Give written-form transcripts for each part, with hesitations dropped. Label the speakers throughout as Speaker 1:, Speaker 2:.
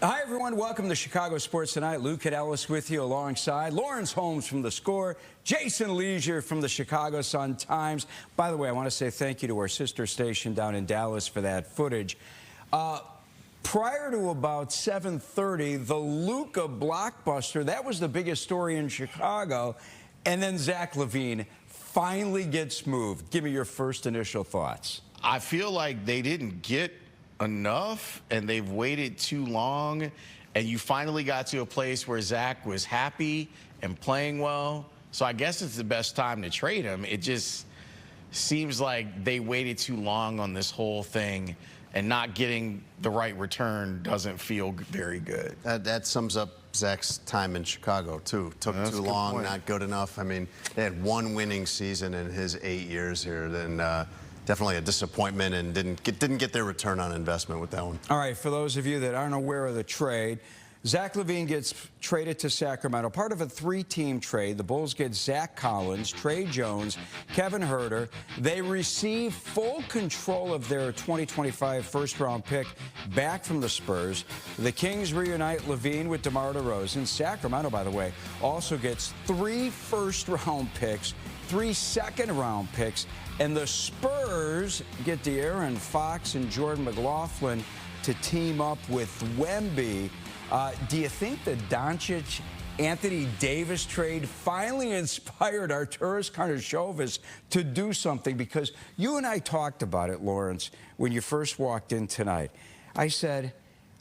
Speaker 1: Hi, everyone. Welcome to Chicago Sports Tonight. Lou Canellis with you alongside Laurence Holmes from The Score, Jason Leisure from the Chicago Sun-Times. By the way, I want to say thank you to our sister station down in Dallas for that footage. Prior to about 7:30, the Luka blockbuster, that was the biggest story in Chicago. And then Zach LaVine finally gets moved. Give me your first initial thoughts.
Speaker 2: I feel like they didn't get enough and they've waited too long, and you finally got to a place where Zach was happy and playing well. So I guess it's the best time to trade him. It just seems like they waited too long on this whole thing, and not getting the right return doesn't feel very good.
Speaker 3: That sums up Zach's time in Chicago, too. Took too long, not good enough. I mean, they had one winning season in his 8 years here. Then definitely a disappointment, and didn't get their return on investment with that one.
Speaker 1: All right, for those of you that aren't aware of the trade, Zach LaVine gets traded to Sacramento, part of a three-team trade. The Bulls get Zach Collins, Trey Jones, Kevin Huerter. They receive full control of their 2025 first-round pick back from the Spurs. The Kings reunite LaVine with DeMar DeRozan. Sacramento, by the way, also gets 3 first-round picks, 3 second-round picks, and the Spurs get De'Aaron Fox and Jordan McLaughlin to team up with Wemby. Do you think the Doncic-Anthony Davis trade finally inspired Arturas Karnisovas to do something? Because you and I talked about it, Laurence, when you first walked in tonight. I said,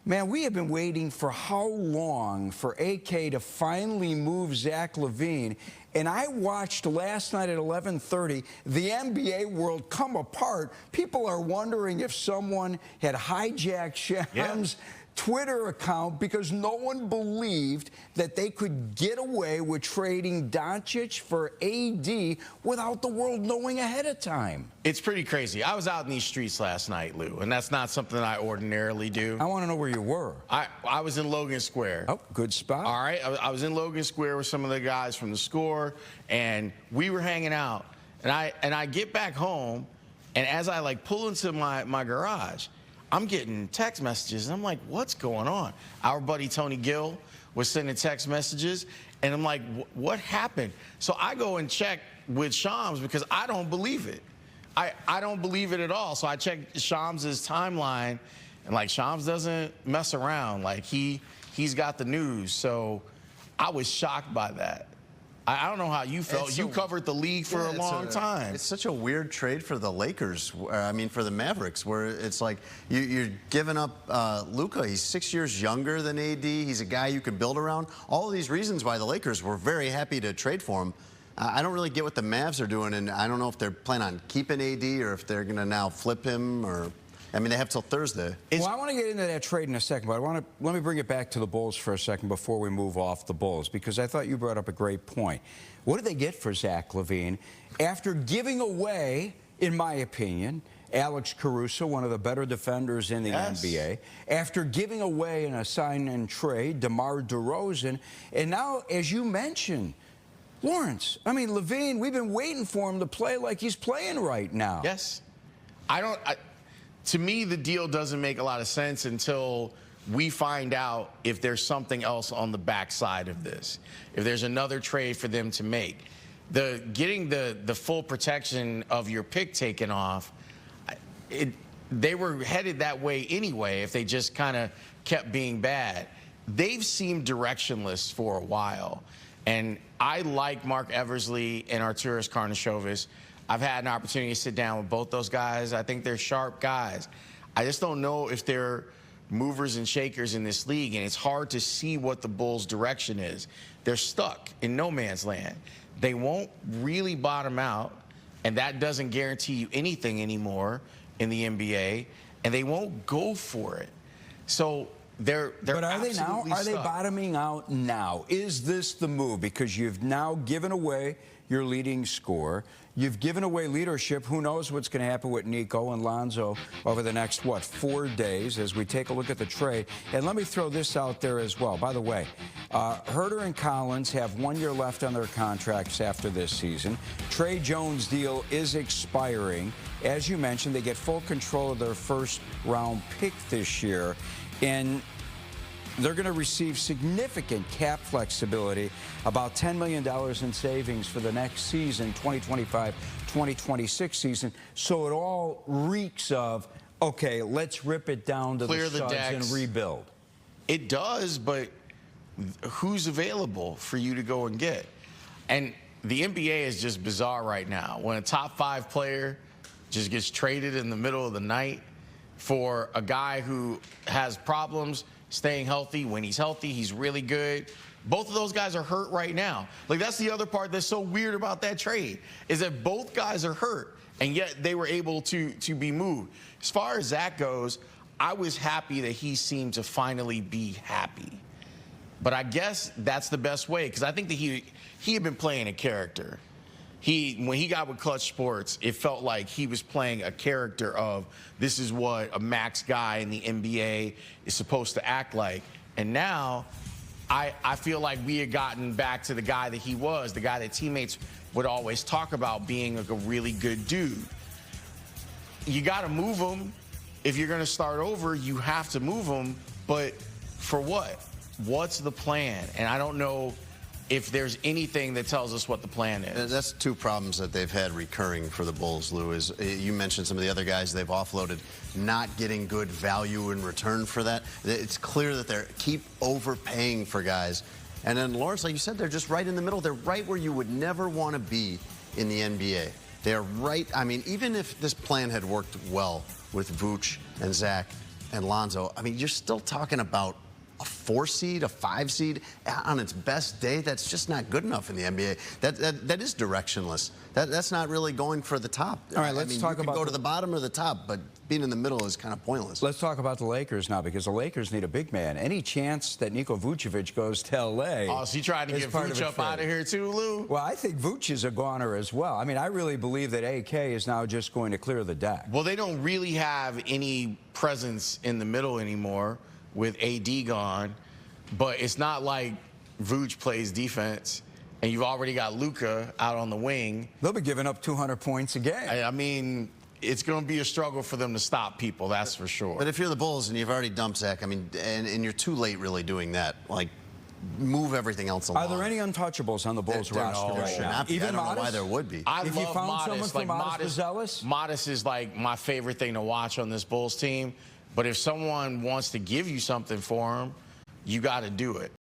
Speaker 1: man, we have been waiting for how long for AK to finally move Zach LaVine? And I watched last night at 11:30 the NBA world come apart. People are wondering if someone had hijacked Shams' Twitter account because no one believed that they could get away with trading Doncic for AD without the world knowing ahead of time.
Speaker 2: It's pretty crazy. I was out in these streets last night, Lou, and that's not something I ordinarily do.
Speaker 1: I want to know where you were.
Speaker 2: I was in Logan Square.
Speaker 1: Oh, good spot.
Speaker 2: All right. I was in Logan Square with some of the guys from The Score, and we were hanging out. And I get back home, and as I pull into my garage, I'm getting text messages, and I'm like, what's going on? Our buddy Tony Gill was sending text messages, and I'm like, what happened? So I go and check with Shams because I don't believe it. I don't believe it at all. So I check Shams' timeline, and Shams doesn't mess around. He's got the news. So I was shocked by that. I don't know how you felt. You covered the league for a long time.
Speaker 3: It's such a weird trade for the Lakers. I mean, for the Mavericks, where it's like you're giving up Luka. He's 6 years younger than AD. He's a guy you can build around. All of these reasons why the Lakers were very happy to trade for him. I don't really get what the Mavs are doing, and I don't know if they're planning on keeping AD or if they're going to now flip him or. I mean, they have till Thursday.
Speaker 1: Well, I want to get into that trade in a second, but let me bring it back to the Bulls for a second before we move off the Bulls, because I thought you brought up a great point. What did they get for Zach LaVine after giving away, in my opinion, Alex Caruso, one of the better defenders in the NBA, after giving away in a sign and trade DeMar DeRozan, and now, as you mentioned, Laurence, I mean, LaVine, we've been waiting for him to play like he's playing right now.
Speaker 2: Yes. To me, the deal doesn't make a lot of sense until we find out if there's something else on the backside of this, if there's another trade for them to make. Getting the full protection of your pick taken off, they were headed that way anyway if they just kind of kept being bad. They've seemed directionless for a while, and I like Mark Eversley and Arturas Karnisovas. I've had an opportunity to sit down with both those guys. I think they're sharp guys. I just don't know if they're movers and shakers in this league, and it's hard to see what the Bulls' direction is. They're stuck in no man's land. They won't really bottom out, and that doesn't guarantee you anything anymore in the NBA, and they won't go for it. So they're
Speaker 1: But are they now? Are they
Speaker 2: stuck.
Speaker 1: bottoming out now? Is this the move? Because you've now given away your leading scorer. You've given away leadership. Who knows what's going to happen with Nico and Lonzo over the next, 4 days as we take a look at the trade. And let me throw this out there as well. By the way, Huerter and Collins have 1 year left on their contracts after this season. Trey Jones' deal is expiring. As you mentioned, they get full control of their first-round pick this year. And They're going to receive significant cap flexibility, about $10 million in savings for the next season, 2025-2026 season. So it all reeks of, okay, let's rip it down to
Speaker 2: Clear
Speaker 1: the
Speaker 2: the
Speaker 1: studs
Speaker 2: decks.
Speaker 1: and rebuild.
Speaker 2: It does, but who's available for you to go and get? And the NBA is just bizarre right now. When a top 5 player just gets traded in the middle of the night for a guy who has problems staying healthy. When he's healthy, he's really good. Both of those guys are hurt right now. Like, that's the other part that's so weird about that trade, is that both guys are hurt, and yet they were able to be moved. As far as Zach goes, I was happy that he seemed to finally be happy. But I guess that's the best way, because I think that he had been playing a character. When he got with Clutch Sports, it felt like he was playing a character of, this is what a max guy in the NBA is supposed to act like. And now I feel like we had gotten back to the guy that he was, the guy that teammates would always talk about being like a really good dude. You got to move him. If you're going to start over, you have to move him. But for what? What's the plan? And I don't know if there's anything that tells us what the plan is.
Speaker 3: That's two problems that they've had recurring for the Bulls, Lou, is you mentioned some of the other guys they've offloaded, not getting good value in return for that. It's clear that they keep overpaying for guys. And then Laurence, like you said, they're just right in the middle. They're right where you would never want to be in the NBA. They're right. I mean, even if this plan had worked well with Vooch and Zach and Lonzo, I mean, you're still talking about a 4 seed, a 5 seed on its best day. That's just not good enough in the NBA. That is directionless. That's not really going for the top.
Speaker 1: All right, let's talk
Speaker 3: you
Speaker 1: about
Speaker 3: go to the bottom or the top, but being in the middle is kind of pointless.
Speaker 1: Let's talk about the Lakers now, because the Lakers need a big man. Any chance that Niko Vucevic goes to L.A.
Speaker 2: Oh, so you trying to get Vooch up out of here too, Lou?
Speaker 1: Well, I think Vooch is a goner as well. I mean, I really believe that AK is now just going to clear the deck.
Speaker 2: Well, they don't really have any presence in the middle anymore with AD gone, but it's not like Vooch plays defense, and you've already got Luka out on the wing.
Speaker 1: They'll be giving up 200 points a game.
Speaker 2: I mean, it's going to be a struggle for them to stop people, that's for sure.
Speaker 3: But if you're the Bulls and you've already dumped Zach, I mean, and you're too late really doing that, like, move everything else along.
Speaker 1: Are there any untouchables on the Bulls roster right now?
Speaker 3: Even I don't know why there would be.
Speaker 2: I
Speaker 1: if
Speaker 2: love
Speaker 1: you found
Speaker 2: Modest.
Speaker 1: someone
Speaker 2: Like,
Speaker 1: from Modest,
Speaker 2: Modest is like my favorite thing to watch on this Bulls team. But if someone wants to give you something for him, you got to do it.